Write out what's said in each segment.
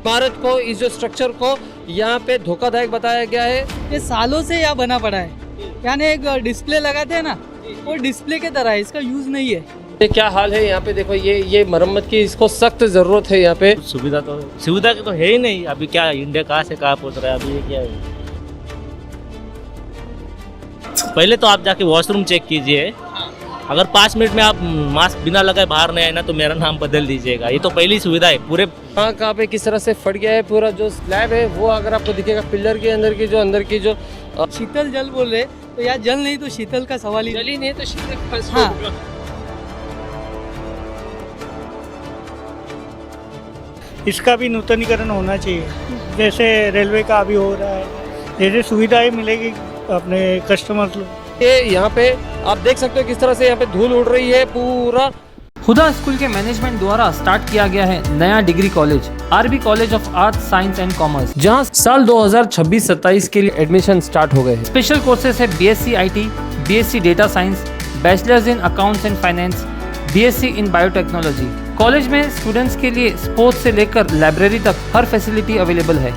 इमारत को, इस जो स्ट्रक्चर को यहाँ पे धोखादायक बताया गया है। ये सालों से यहाँ बना पड़ा है, यानी एक डिस्प्ले लगाते हैं ना, वो डिस्प्ले के तरह है, इसका यूज नहीं है। ये क्या हाल है यहाँ पे, देखो ये मरम्मत की इसको सख्त जरूरत है यहाँ पे। सुविधा की तो है ही नहीं। अभी क्या इंडिया कहाँ से कहाँ पहुँच रहा है, अभी ये क्या है। पहले तो आप जाके वॉशरूम चेक कीजिए, अगर 5 मिनट में आप मास्क बिना लगाए बाहर नहीं आए ना तो मेरा नाम बदल दीजिएगा। ये तो पहली सुविधा है। पूरे कहाँ पे किस तरह से फट गया है पूरा जो स्लैब है, वो अगर आपको दिखेगा पिलर के अंदर की जो शीतल जल बोल रहे, तो यार जल नहीं तो शीतल का सवाल ही जल ही नहीं तो शीतल फंस हाँ। होगा। इसका भी नूतनीकरण होना चाहिए, जैसे रेलवे का अभी हो रहा है, जैसे सुविधाएं मिलेगी अपने कस्टमर्स लोग। ये यहाँ पे आप देख सकते हो किस तरह से यहाँ पे धूल उड़ रही है पूरा। हुदा स्कूल के मैनेजमेंट द्वारा स्टार्ट किया गया है नया degree college, RB college of arts, science and commerce, जहाँ साल 2026-27 के लिए एडमिशन स्टार्ट हो गए हैं। स्पेशल कोर्सेज है BSc IT, BSc data science, bachelors in accounts and finance, BSc in biotechnology. College में स्टूडेंट्स के लिए स्पोर्ट्स से लेकर लाइब्रेरी तक हर फैसिलिटी अवेलेबल है।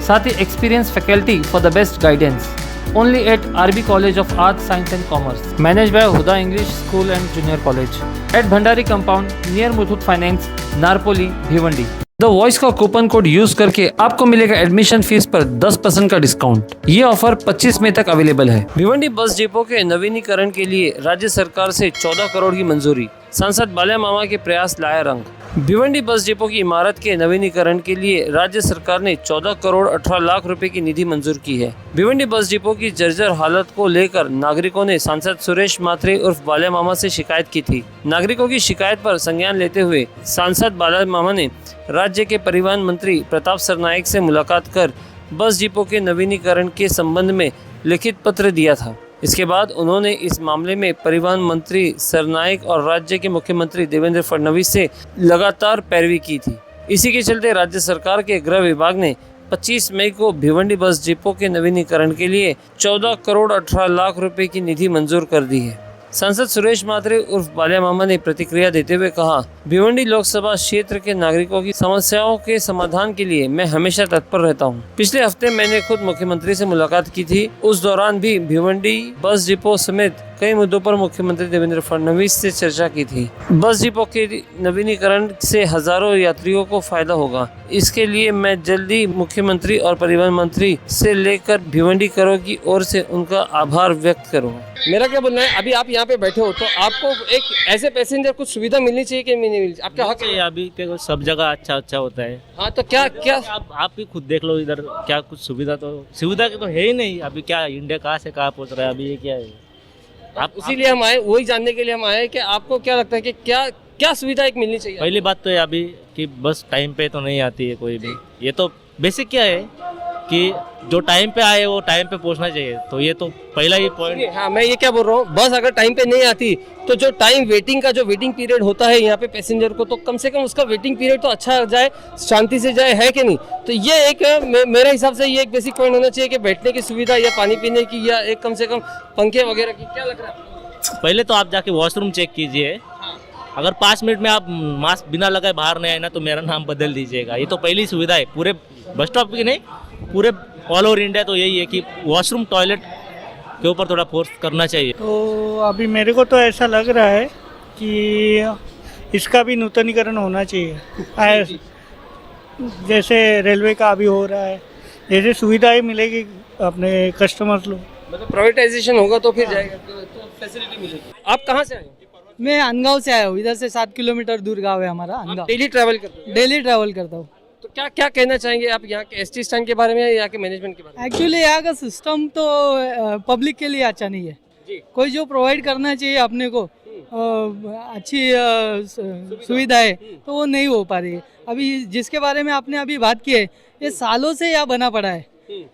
साथ ही experience faculty for the best guidance. Only at RB College of Arts, Science and Commerce. Managed by Huda English School and Junior College. At Bhandari Compound, near Muthoot Finance, Narpoli, Bhiwandi. The voice का coupon code use करके आपको मिलेगा admission fees पर 10% का discount. ये offer 25 मई तक available है। Bhiwandi bus depot के नवीनीकरण के लिए राज्य सरकार से 14 करोड़ की मंजूरी। सांसद बाल्या मामा के प्रयास लाया रंग। भिवंडी बस डिपो की इमारत के नवीनीकरण के लिए राज्य सरकार ने 14 करोड़ 18 लाख रुपए की निधि मंजूर की है। भिवंडी बस डिपो की जर्जर हालत को लेकर नागरिकों ने सांसद सुरेश मात्रे उर्फ बाल्या मामा से शिकायत की थी। नागरिकों की शिकायत पर संज्ञान लेते हुए सांसद बाल्या मामा ने राज्य के परिवहन मंत्री प्रताप सरनाईक से मुलाकात कर बस डिपो के नवीनीकरण के संबंध में लिखित पत्र दिया था। इसके बाद उन्होंने इस मामले में परिवहन मंत्री सरनाईक और राज्य के मुख्यमंत्री देवेंद्र फडणवीस से लगातार पैरवी की थी। इसी के चलते राज्य सरकार के गृह विभाग ने 25 मई को भिवंडी बस डिपो के नवीनीकरण के लिए 14 करोड़ 18 लाख रुपए की निधि मंजूर कर दी है। सांसद सुरेश मात्रे उर्फ बाल्या मामा ने प्रतिक्रिया देते हुए कहा, भिवंडी लोकसभा क्षेत्र के नागरिकों की समस्याओं के समाधान के लिए मैं हमेशा तत्पर रहता हूं। पिछले हफ्ते मैंने खुद मुख्यमंत्री से मुलाकात की थी। उस दौरान भी भिवंडी बस डिपो समेत कई मुद्दों पर मुख्यमंत्री देवेंद्र फडणवीस से चर्चा की थी। बस डिपो के नवीनीकरण से हजारों यात्रियों को फायदा होगा। इसके लिए मैं जल्दी मुख्यमंत्री और परिवहन मंत्री से लेकर भिवंडी करो की ओर से उनका आभार व्यक्त करूँगा। मेरा क्या बोलना है, अभी आप यहाँ पे बैठे हो तो आपको एक ऐसे पैसेंजर कुछ सुविधा मिलनी चाहिए कि नहीं मिलनी चाहिए? आपका हक है। अभी देखो सब जगह अच्छा होता है। हाँ तो क्या आप भी खुद देख लो, इधर क्या कुछ सुविधा की तो है ही नहीं। अभी क्या इंडिया कहाँ से कहाँ पहुँच रहा है, अभी ये क्या है। आप इसीलिए हम आए, वही जानने के लिए हम आए कि आपको क्या लगता है कि क्या सुविधा एक मिलनी चाहिए। पहली बात तो है अभी कि बस टाइम पे तो नहीं आती है कोई भी। ये तो बेसिक क्या है कि जो टाइम पे आए वो टाइम पे पहुंचना चाहिए। तो ये तो पहला ही पॉइंट। हाँ, मैं ये क्या बोल रहा हूँ, बस अगर टाइम पे नहीं आती तो जो वेटिंग पीरियड होता है यहाँ पे पैसेंजर को, तो कम से कम उसका वेटिंग पीरियड तो अच्छा जाए, शांति से जाए, है कि नहीं। तो ये एक मेरे हिसाब से ये एक बेसिक पॉइंट होना चाहिए कि बैठने की सुविधा या पानी पीने की या एक कम से कम पंखे वगैरह की। क्या लग रहा है? पहले तो आप जाके वॉशरूम चेक कीजिए, अगर 5 मिनट में आप मास्क बिना लगाए बाहर नहीं आए ना तो मेरा नाम बदल दीजिएगा। ये तो पहली सुविधा है पूरे बस स्टॉप की नहीं, पूरे ऑल ओवर इंडिया। तो यही है कि वॉशरूम टॉयलेट के ऊपर थोड़ा फोर्स करना चाहिए। तो अभी मेरे को तो ऐसा लग रहा है कि इसका भी नूतनीकरण होना चाहिए, जैसे रेलवे का अभी हो रहा है, जैसे सुविधाएं मिलेगी अपने कस्टमर्स लोग। मतलब प्राइवेटाइजेशन होगा तो फिर जाएगा, तो फैसिलिटी मिलेगी। आप कहाँ से आए? मैं अनगांव से आया हूँ, इधर से 7 किलोमीटर दूर गाँव है हमारा अनगांव। डेली ट्रैवल करते हो? डेली ट्रैवल करता हूँ। तो क्या कहना चाहेंगे आप यहाँ के एसटी स्टैंड के बारे में या यहाँ के मैनेजमेंट के बारे में? एक्चुअली यहाँ का सिस्टम तो पब्लिक के लिए अच्छा नहीं है। कोई जो प्रोवाइड करना चाहिए अपने को अच्छी सुविधा है तो वो नहीं हो पा रही है। अभी जिसके बारे में आपने अभी बात की है, ये सालों से यहाँ बना पड़ा है,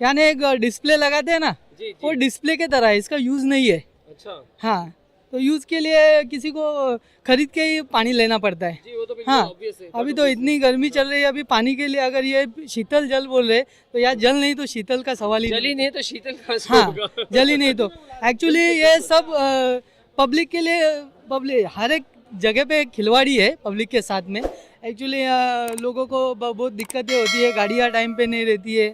यानी एक डिस्प्ले लगाते हैं ना, वो डिस्प्ले के तरह है, इसका यूज नहीं है। अच्छा। हाँ, तो यूज के लिए किसी को खरीद के ही पानी लेना पड़ता है। जी, वो तो हाँ, obvious है। अभी तो इतनी गर्मी चल रही है, अभी पानी के लिए अगर ये शीतल जल बोल रहे तो यार जल नहीं तो शीतल का सवाल ही जल ही नहीं तो शीतल का हाँ, होगा। जल ही नहीं तो एक्चुअली ये सब पब्लिक के लिए, पब्लिक हर एक जगह पे खिलवाड़ी है पब्लिक के साथ में। एक्चुअली लोगों को बहुत दिक्कतें होती है, गाड़ियाँ टाइम पे नहीं रहती है,